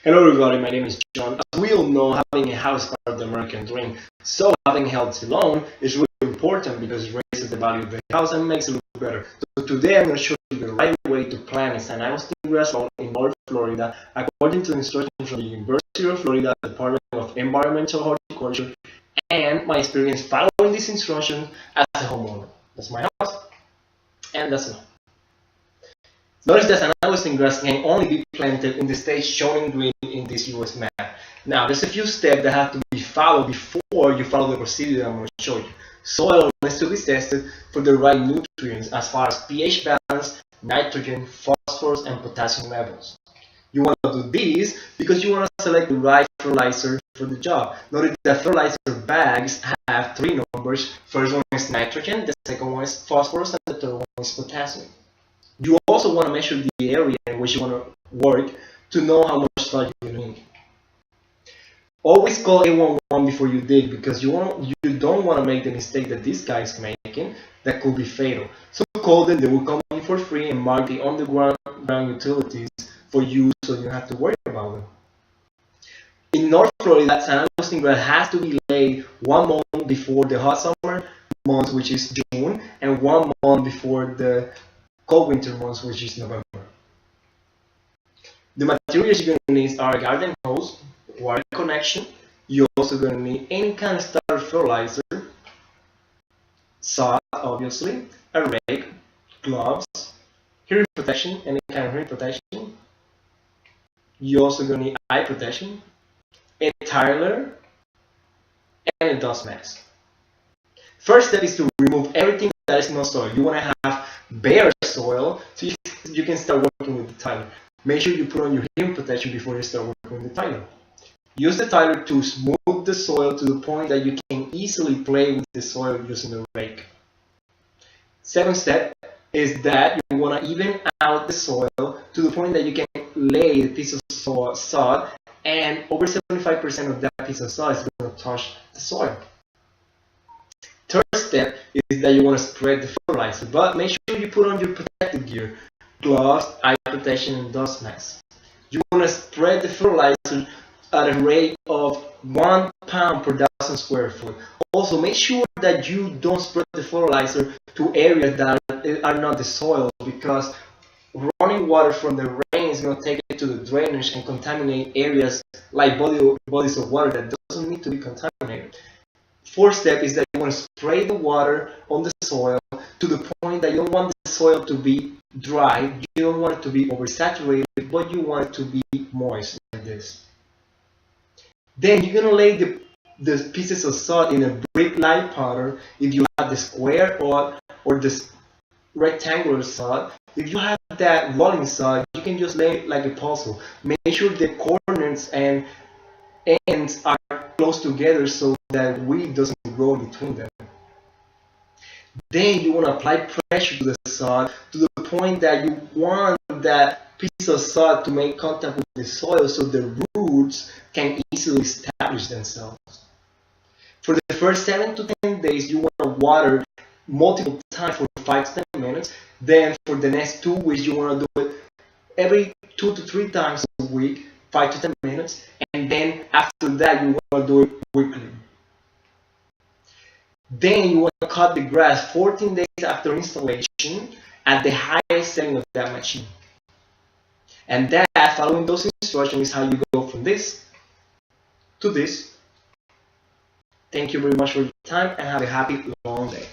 Hello everybody, my name is John. As we all know, having a house is part of the American dream. So having a healthy loan is really important because it raises the value of the house and makes it look better. So today I'm going to show you the right way to plan an Augustine loan in North Florida according to the instructions from the University of Florida Department of Environmental Horticulture and my experience following these instructions as a homeowner. That's my house and that's enough. Notice that an Augustine grass can only be planted in the states shown in green in this US map. Now, there's a few steps that have to be followed before you follow the procedure that I'm going to show you. Soil needs to be tested for the right nutrients as far as pH balance, nitrogen, phosphorus, and potassium levels. You want to do this because you want to select the right fertilizer for the job. Notice that fertilizer bags have three numbers. First one is nitrogen, the second one is phosphorus, and the third one is potassium. You also want to measure the area in which you want to work to know how much soil you need. Always call 811 before you dig because you don't want to make the mistake that this guy is making that could be fatal. So call them, they will come in for free and mark the underground utilities for you so you don't have to worry about them. In North Florida, San Augustine grass has to be laid 1 month before the hot summer month, which is June, and 1 month before the cold winter months, which is November. The materials you're going to need are a garden hose, water connection. You're also going to need any kind of starter fertilizer, sod, obviously, a rake, gloves, hearing protection, any kind of hearing protection. You're also going to need eye protection, a tiler, and a dust mask. First step is to remove everything that is not soil. You want to have bare soil so you can start working with the tiler. Make sure you put on your hearing protection before you start working with the tiler. Use the tiler to smooth the soil to the point that you can easily play with the soil using the rake. Second step is that you want to even out the soil to the point that you can lay a piece of sod and over 75% of that piece of sod is going to touch the soil. Third step is that you want to spread the fertilizer, but make sure you put on your protective gear, gloves, eye protection, and dust mask. You want to spread the fertilizer at a rate of 1 pound per 1,000 square foot. Also, make sure that you don't spread the fertilizer to areas that are not the soil because running water from the rain is going to take it to the drainage and contaminate areas like bodies of water that doesn't need to be contaminated. Fourth step is that you want to spray the water on the soil to the point that you don't want the soil to be dry, you don't want it to be oversaturated, but you want it to be moist like this. Then you're going to lay the pieces of sod in a brick-like powder if you have the square or the rectangular sod. If you have that rolling sod, you can just lay it like a puzzle. Make sure the corners and ends are close together so that weed doesn't grow between them. Then you want to apply pressure to the sod to the point that you want that piece of sod to make contact with the soil so the roots can easily establish themselves. For the first 7 to 10 days, you want to water multiple times for 5 to 10 minutes. Then for the next 2 weeks, you want to do it every 2 to 3 times a week, 5 to 10 minutes. And then after that, you want to do it weekly. Then you want to cut the grass 14 days after installation at the highest setting of that machine. And that, following those instructions, is how you go from this to this. Thank you very much for your time and have a happy long day.